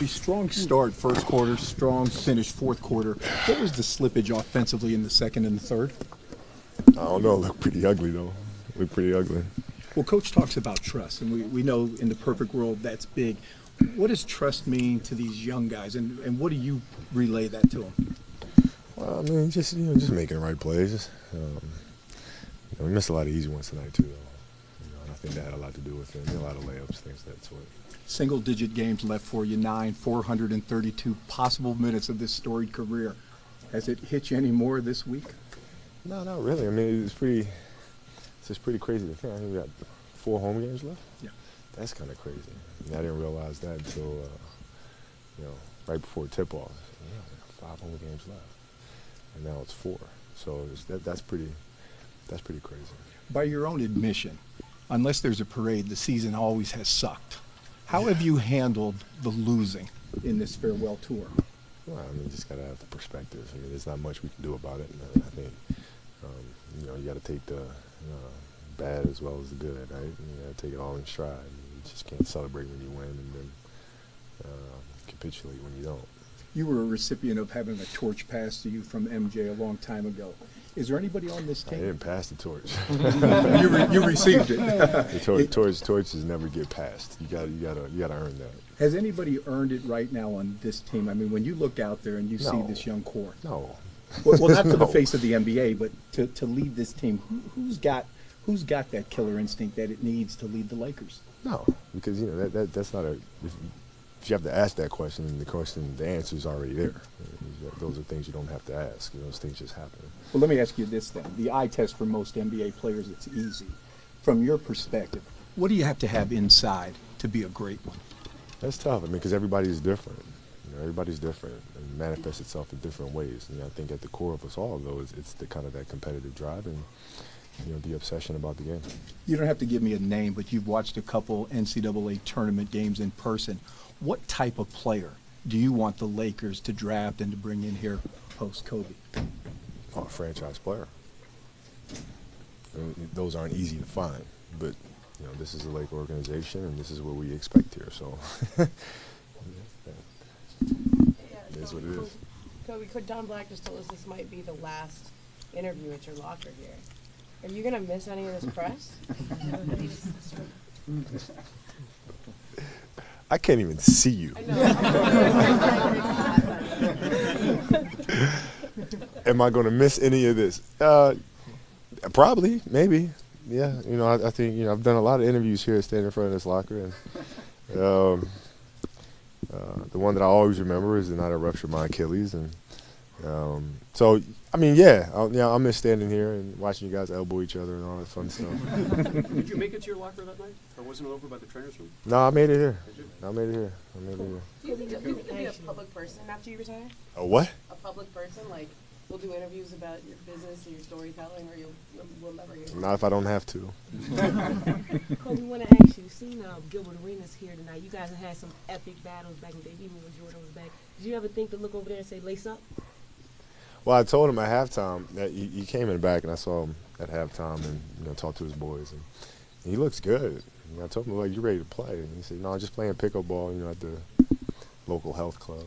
A strong start first quarter, strong finish fourth quarter. What was the slippage offensively in the second and the third? I don't know. It looked pretty ugly, though. It looked pretty ugly. Well, Coach talks about trust, and we know in the perfect world that's big. What does trust mean to these young guys, and what do you relay that to them? Well, I mean, just making the right plays. We missed a lot of easy ones tonight, too, though. And I think that had a lot to do with it. A lot of layups, things of that sort. Single-digit games left for you, 432 possible minutes of this storied career. Has it hit you any more this week? No, not really. I mean, it's just pretty crazy to think. I think we got 4 home games left. Yeah. That's kind of crazy. I didn't realize that until, right before tip-off. 5 home games left, and now it's 4. So that's pretty crazy. By your own admission, unless there's a parade, the season always has sucked. How have you handled the losing in this farewell tour? Well, I mean, you just got to have the perspective. I mean, there's not much we can do about it. And I think, you got to take the bad as well as the good, right? You got to take it all in stride. You just can't celebrate when you win and then capitulate when you don't. You were a recipient of having a torch passed to you from MJ a long time ago. Is there anybody on this team? I didn't pass the torch. You received it. The torches never get passed. You gotta earn that. Has anybody earned it right now on this team? I mean, when you look out there and you see this young core. No. Well, not to the face of the NBA, but to lead this team. Who's got that killer instinct that it needs to lead the Lakers? No, because that's not a. If you have to ask that question, the answer is already there. Those are things you don't have to ask. Those things just happen. Well, let me ask you this then. The eye test for most NBA players, it's easy. From your perspective, what do you have to have inside to be a great one? That's tough. I mean, because everybody's different. Everybody's different and manifests itself in different ways. And I think at the core of us all, though, it's the kind of that competitive drive and the obsession about the game. You don't have to give me a name, but you've watched a couple NCAA tournament games in person. What type of player do you want the Lakers to draft and to bring in here post-Kobe? A franchise player. Those aren't easy to find, but this is a Laker organization, and this is what we expect here. So, it is what it is. Kobe, Don Black just told us this might be the last interview at your locker here. Are you gonna miss any of this press? I can't even see you. Am I going to miss any of this? Probably, maybe. Yeah, I think I've done a lot of interviews here, standing in front of this locker, and the one that I always remember is the night I ruptured my Achilles, and so I mean, I'll miss standing here and watching you guys elbow each other and all that fun stuff. Did you make it to your locker that night, or wasn't it over by the trainer's room? No, I made it here. I made it here. Do you think you'll be a public person after you retire? A what? A public person, like we'll do interviews about your business or your storytelling, or we'll never hear. Not if I don't have to. Kobe, we want to ask you. Seeing Gilbert Arenas here tonight, you guys have had some epic battles back in the day, even when Jordan was back. Did you ever think to look over there and say, lace up? Well, I told him at halftime that he came in the back, and I saw him at halftime and talked to his boys, and he looks good. I told him, like, you ready to play? And he said, no, I'm just playing pickleball, at the local health club.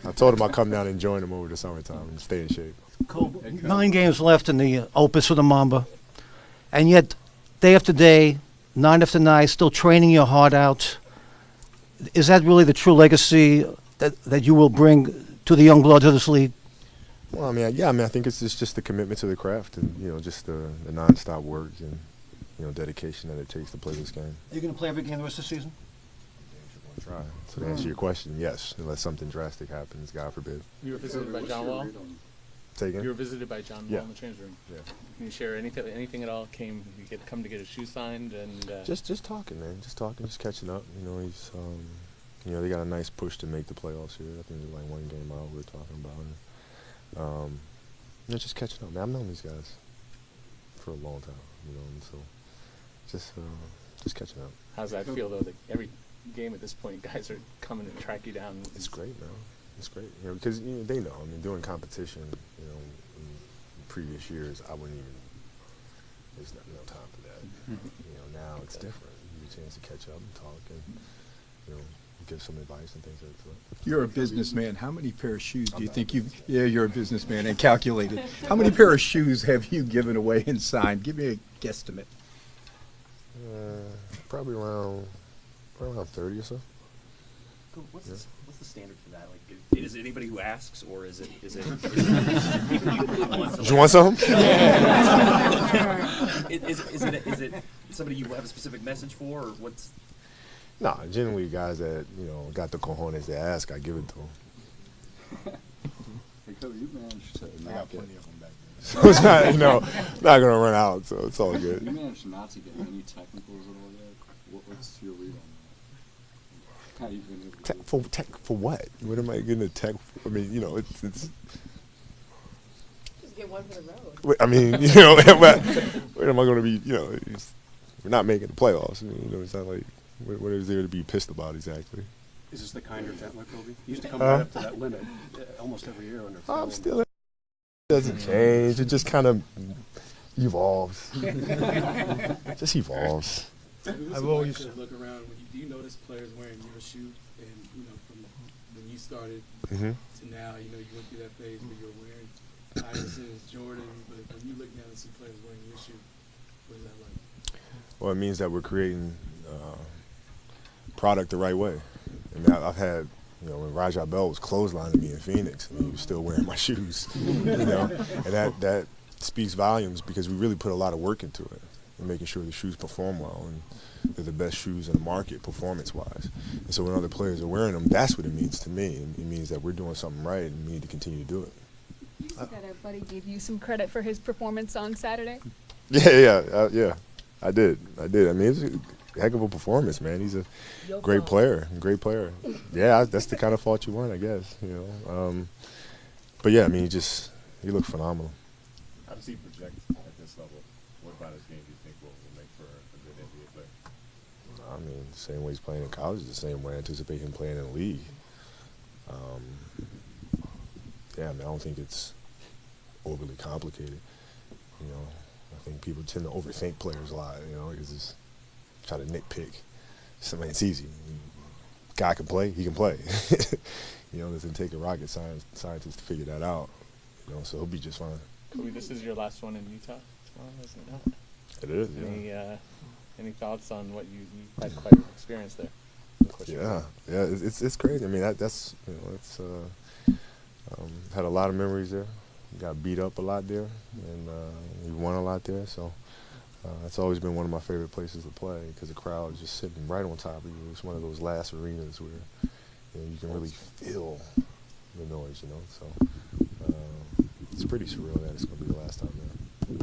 I told him I'd come down and join him over the summertime and stay in shape. Kobe, 9 games left in the opus for the Mamba, and yet day after day, night after night, still training your heart out. Is that really the true legacy that you will bring to the young bloods of this league? Well, I think it's just the commitment to the craft and, just the nonstop work and, dedication that it takes to play this game. Are you going to play every game the rest of the season? Try. So to answer your question, yes, unless something drastic happens, God forbid. You were visited by John Wall? Say again? You were visited by John Wall in the change room? Yeah. Can you share anything at all? You come to get his shoe signed? And Just talking, man. Just talking, just catching up. He's, they got a nice push to make the playoffs here. I think there's like 1 game out we were talking about. Just catching up, man. I've known these guys for a long time, and so just catching up. How's that feel, though, that every game at this point, guys are coming to track you down? It's great, man. It's great, because they know. I mean, doing competition, in previous years, I wouldn't even. There's no time for that. Now it's different. You get a chance to catch up and talk, and give some advice and things like that. You're a businessman. How many pair of shoes do you think you've? Yeah, you're a businessman and calculated. How many pair of shoes have you given away and signed? Give me a guesstimate. Probably around 30 or so. Cool. What's the standard for that? Like, is it anybody who asks, or is it people you want to? You want some? Is it somebody you have a specific message for, or what's? No, generally guys that got the cojones to ask, I give it to them. Hey, Kobe, you managed to I got not get. plenty of them back there. So it's not not gonna run out, so it's all You good. managed not to get any technicals at all yet. What's your read on that? How you been able to? For what? What am I getting a tech for? I mean, it's. Just get one for the road. I mean, where am I going to be? We're not making the playoffs. It's not like what is there to be pissed about exactly? Is this the kinder, gentler Kobe? You used to come right up to that limit almost every year under. I'm still. It doesn't change. It just kind of evolves. It just evolves. I've always look around. Do you notice players wearing your shoe, and from when you started to now, you went through that phase where you were wearing Iverson's, Jordan, but when you look down and see players wearing your shoe, what is that like? Well, it means that we're creating product the right way. I mean, I've had, when Rajah Bell was clotheslining me in Phoenix, he was still wearing my shoes, and that speaks volumes because we really put a lot of work into it and making sure the shoes perform well, and they're the best shoes in the market performance-wise. And so when other players are wearing them, that's what it means to me. It means that we're doing something right, and we need to continue to do it. You said that our buddy gave you some credit for his performance on Saturday? Yeah. I did. I mean, it's a heck of a performance, man. He's a great player. Yeah, that's the kind of fault you want, I guess. But yeah, I mean, he looked phenomenal. How does he project at this level? What about his game do you think will make for a good NBA player? I mean, the same way he's playing in college is the same way I anticipate him playing in the league. Yeah, I mean, I don't think it's overly complicated. I think people tend to overthink players a lot, because it's try to nitpick. It's easy. Guy can play, he can play. It doesn't take a rocket scientist to figure that out. So he'll be just fine. Kobe, this is your last one in Utah tomorrow, isn't it not? It is, yeah. Any thoughts on what you had quite experience there? Yeah, it's crazy. I mean, that's it's had a lot of memories there. Got beat up a lot there, and we won a lot there. So it's always been one of my favorite places to play because the crowd is just sitting right on top of you. It's one of those last arenas where you can really feel the noise. So it's pretty surreal that it's going to be the last time there.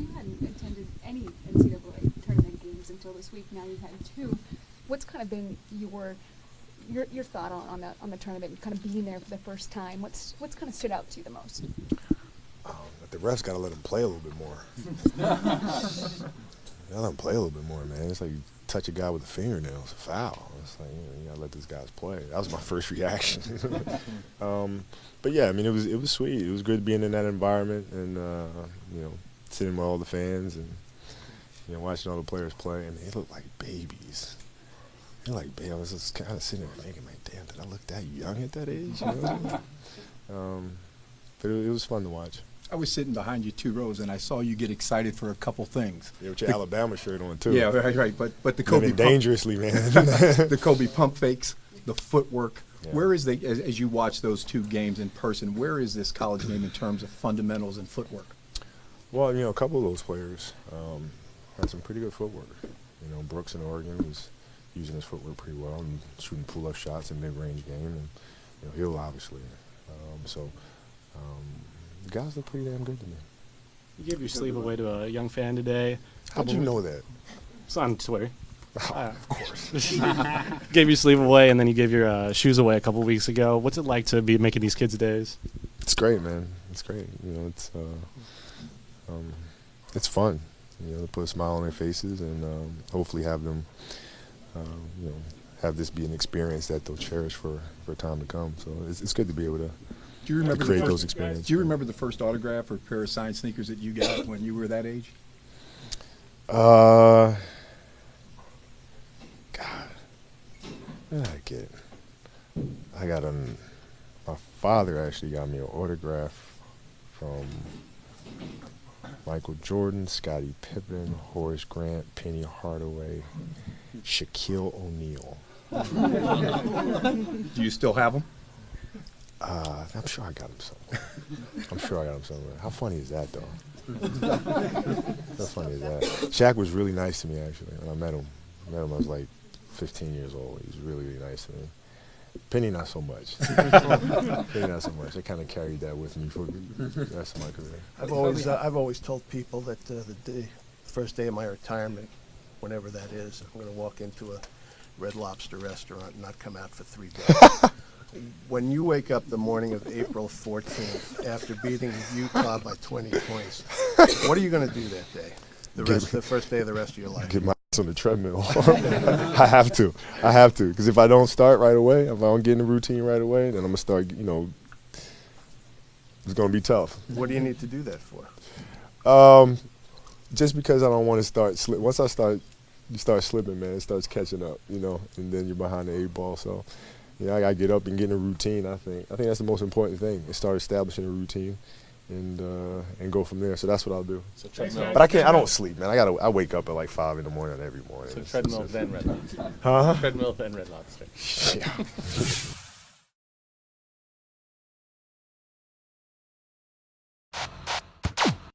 You hadn't attended any NCAA tournament games until this week. Now you've had two. What's kind of been your thought on the tournament, kind of being there for the first time? What's kind of stood out to you the most? The refs got to let him play a little bit more. Let him play a little bit more, man. It's like you touch a guy with a fingernail, it's a foul. It's like you got to let these guys play. That was my first reaction. But yeah, I mean, it was sweet. It was good being in that environment and sitting with all the fans and watching all the players play. And they look like babies. They're like, babe, I was just kind of sitting there thinking, like, damn, did I look that young at that age? But it was fun to watch. I was sitting behind you 2 rows, and I saw you get excited for a couple things. Yeah, with your Alabama shirt on, too. Yeah, right. But the Kobe dangerously, man. The Kobe pump fakes, the footwork. Yeah. Where is as you watch those 2 games in person, where is this college game in terms of fundamentals and footwork? Well, a couple of those players had some pretty good footwork. Brooks in Oregon was using his footwork pretty well and shooting pull-up shots in mid-range game, and Hill obviously. The guys look pretty damn good to me. You gave your sleeve away to a young fan today. How'd you know that? It's on Twitter. Of course. Gave your sleeve away, and then you gave your shoes away a couple weeks ago. What's it like to be making these kids' days? It's great, man. It's great. It's fun. To put a smile on their faces and hopefully have them, have this be an experience that they'll cherish for time to come. So it's good to be able to. Do you remember create those experiences? Do you remember the first autograph or pair of signed sneakers that you got when you were that age? God, what did I get? I got my father actually got me an autograph from Michael Jordan, Scottie Pippen, Horace Grant, Penny Hardaway, Shaquille O'Neal. Do you still have them? I'm sure I got him somewhere. I'm sure I got him somewhere. How funny is that, though? How funny is that? Shaq was really nice to me, actually, when I met him. I was like 15 years old. He was really, really nice to me. Penny, not so much. Penny, not so much. I kind of carried that with me for the rest of my career. I've always told people that the first day of my retirement, whenever that is, I'm going to walk into a Red Lobster restaurant and not come out for 3 days. When you wake up the morning of April 14th after beating Utah by 20 points, what are you going to do that day? The first day of the rest of your life? Get my ass on the treadmill. I have to. Because if I don't start right away, if I don't get in the routine right away, then I'm going to start, it's going to be tough. What do you need to do that for? Just because I don't want to start slipping. Once you start slipping, man, it starts catching up, and then you're behind the 8 ball. So, I got to get up and get in a routine, I think. I think that's the most important thing, is start establishing a routine and go from there. So that's what I'll do. So treadmill. But I don't sleep, man. I wake up at like 5 in the morning every morning. So treadmill, then Red Lobster. Huh? Treadmill, then Red Lobster. Yeah.